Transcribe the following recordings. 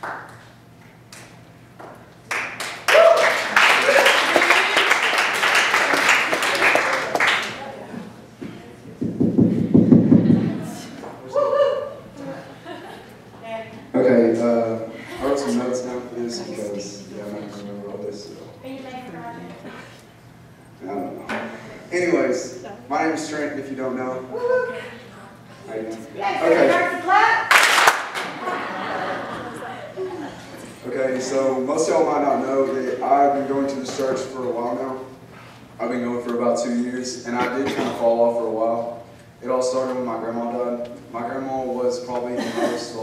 Okay, I wrote some notes down for this because I'm not going to remember all this. So. I don't know. Anyways, my name is Trent, if you don't know. How you doing? Okay. Okay, so most of y'all might not know that I've been going to this church for a while now. I've been going for about 2 years, and I did kind of fall off for a while. It all started when my grandma died. My grandma was probably the most,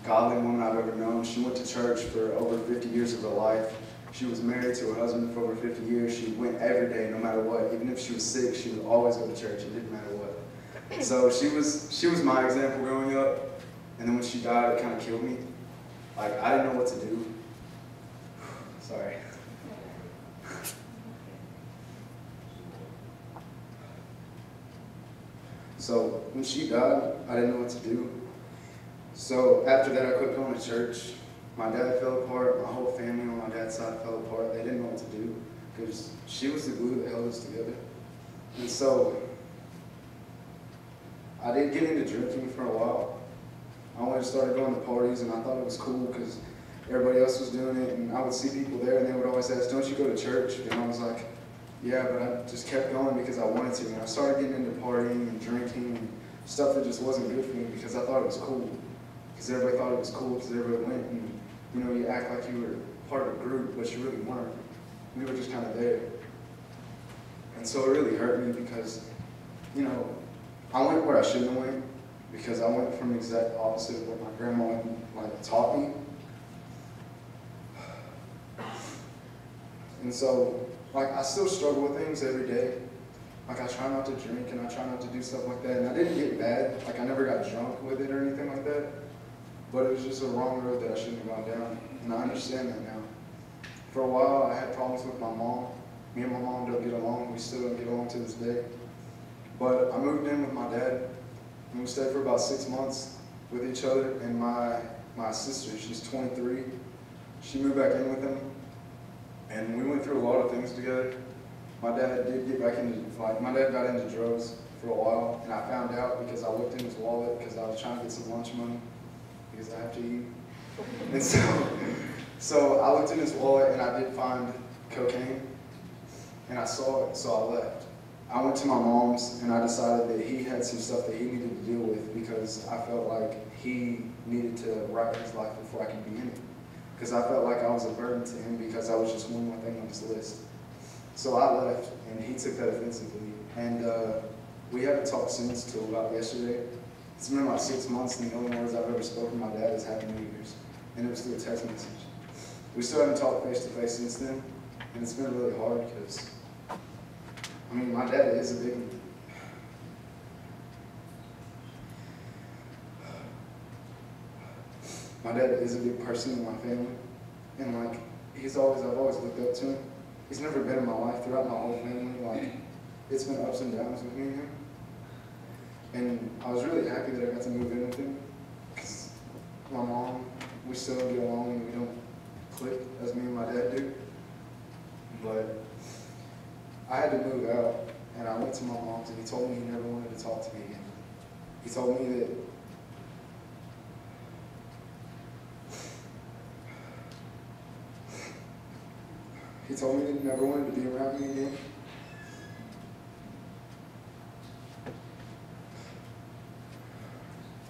godly woman I've ever known. She went to church for over 50 years of her life. She was married to her husband for over 50 years. She went every day, no matter what. Even if she was sick, she would always go to church. It didn't matter what. So she was my example growing up. And then when she died, it kind of killed me. I didn't know what to do. Sorry. So when she died, I didn't know what to do. So after that, I quit going to church. My dad fell apart. My whole family on my dad's side fell apart. They didn't know what to do because she was the glue that held us together. And so I did get into drinking for a while. I went and started going to parties, and I thought it was cool because everybody else was doing it, and I would see people there, and they would always ask, "Don't you go to church?" And I was like, "Yeah," but I just kept going because I wanted to. And I started getting into partying and drinking and stuff that just wasn't good for me because I thought it was cool. Because everybody thought it was cool because everybody went and, you act like you were part of a group, but you really weren't. We were just kind of there. And so it really hurt me because, I went where I shouldn't have went because I went from the exact opposite of what my grandma taught me. And so, I still struggle with things every day. I try not to drink and I try not to do stuff like that. And I didn't get bad. I never got drunk with it or anything like that. But it was just a wrong road that I shouldn't have gone down. And I understand that now. For a while, I had problems with my mom. Me and my mom don't get along. We still don't get along to this day. But I moved in with my dad. And we stayed for about 6 months with each other. And my sister, she's 23. She moved back in with him. And we went through a lot of things together. My dad did get back into, my dad got into drugs for a while, and I found out because I looked in his wallet because I was trying to get some lunch money because I have to eat. And so I looked in his wallet and I did find cocaine, and I saw it, so I left. I went to my mom's and I decided that he had some stuff that he needed to deal with because I felt like he needed to right his life before I could be in it. Because I felt like I was a burden to him because I was just one more thing on his list. So I left, and he took that offensively. And we haven't talked since till about yesterday. It's been about 6 months, and the only words I've ever spoken to my dad is Happy New Year's. And it was through a text message. We still haven't talked face to face since then, and it's been really hard because, my dad is a big person in my family, and I've always looked up to him. He's never been in my life throughout my whole family. It's been ups and downs with me and him. And I was really happy that I got to move in with him because my mom, we still don't get along and we don't click as me and my dad do. But I had to move out, and I went to my mom's, and he told me he never wanted to talk to me again. He told me that he never wanted to be around me again.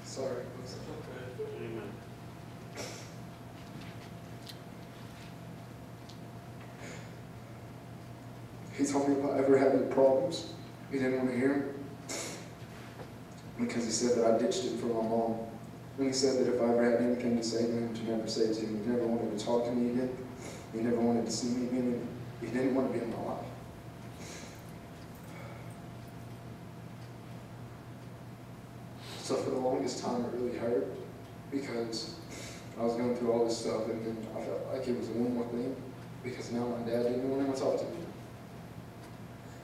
Sorry. Amen. He told me if I ever had any problems, he didn't want to hear them. Because he said that I ditched it for my mom. And he said that if I ever had anything to say to him, to never say it to him. He never wanted to talk to me again. He never wanted to see me again. He didn't want to be in my life. So for the longest time, it really hurt because I was going through all this stuff, and then I felt like it was one more thing because now my dad didn't want to talk to me.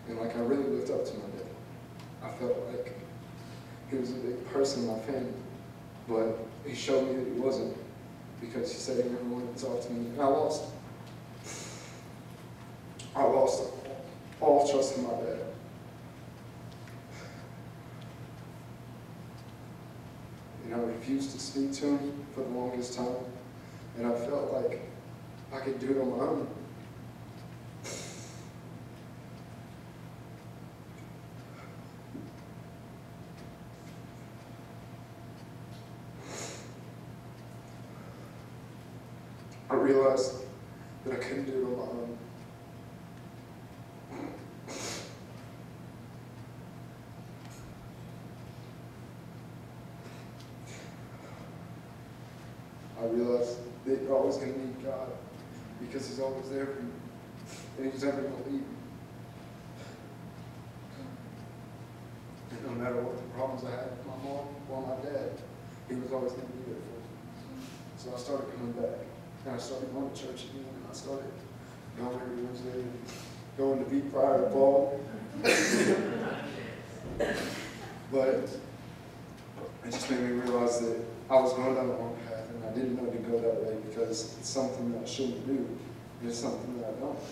And I really looked up to my dad. I felt like he was a big person in my family, but he showed me that he wasn't. because he said he never wanted to talk to me, and I lost. I lost all trust in my dad. And I refused to speak to him for the longest time, and I felt like I could do it on my own. I realized that I couldn't do it on my own. I realized that you're always going to need God because He's always there for you, and He's never going to leave you. And no matter what the problems I had with my mom or my dad, He was always going to be there for me. So I started coming back, and I started going to church again, and I started going every Wednesday, and going to be prior to Paul. But it just made me realize that I was going down the wrong path, and I didn't know to go that way because it's something that I shouldn't do, and it's something that I don't do.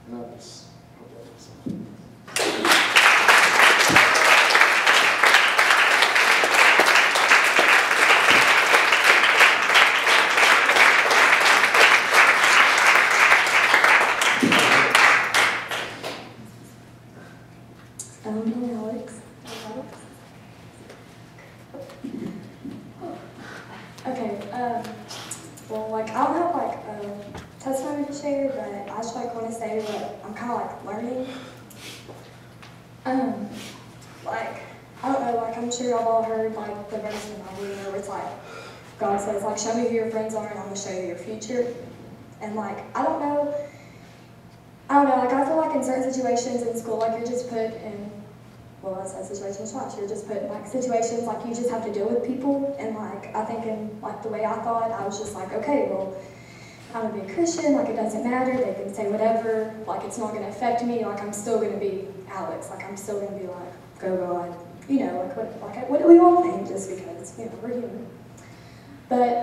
And I just hope that makes sense. Alex. Okay, well, like, I don't have, like, a testimony to share, but I just, like, want to say that I'm kind of, like, learning. Like, I don't know, like, I'm sure y'all all heard, like, the verse in the Bible, you know, where it's, like, God says, like, show me who your friends are, and I'm going to show you your future. And, like, I don't know, like, I feel like in certain situations in school, like, you're just put in, well, I said situations twice, you're just put in, like, situations, like, you just have to deal with people, and, like, I think in, like, the way I thought, I was just like, okay, well, I'm gonna be a Christian, like, it doesn't matter, they can say whatever, like, it's not gonna affect me, like, I'm still gonna be Alex, like, I'm still gonna be like, go God, you know, like what do we all think, just because, you know, we're human. But,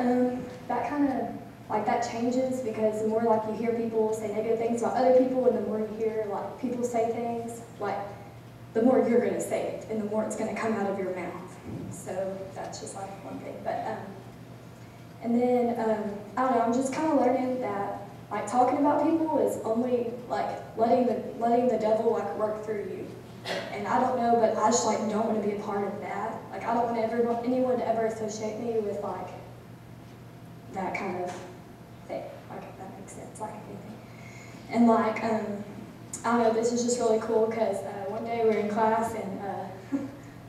that kind of, like, that changes because the more, like, you hear people say negative things about other people, and the more you hear, like, people say things, like, the more you're going to say it, and the more it's going to come out of your mouth. So that's just, like, one thing. But, and then, I don't know, I'm just kind of learning that, like, talking about people is only, like, letting the devil, like, work through you. And I don't know, but I just, like, don't want to be a part of that. Like, I don't want anyone to ever associate me with, like, that kind of thing. Like, if that makes sense, like, anything. And, like, I don't know, this is just really cool because one day we were in class and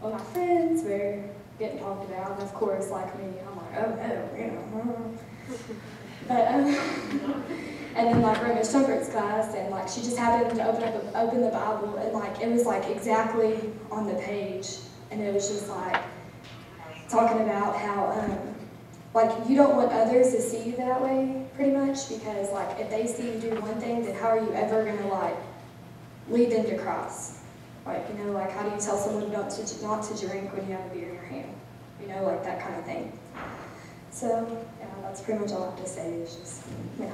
all my friends were getting talked about, and of course, like me, I'm like, oh no, you know. But, and then like we're in a temperance class, and like she just happened to open the Bible, and like it was like exactly on the page, and it was just like talking about how like you don't want others to see you that way, pretty much, because like if they see you do one thing, then how are you ever gonna like lead them to Christ? Like, you know, like how do you tell someone not to drink when you have a beer in your hand? You know, like that kind of thing. So, yeah, that's pretty much all I have to say. It's just, yeah.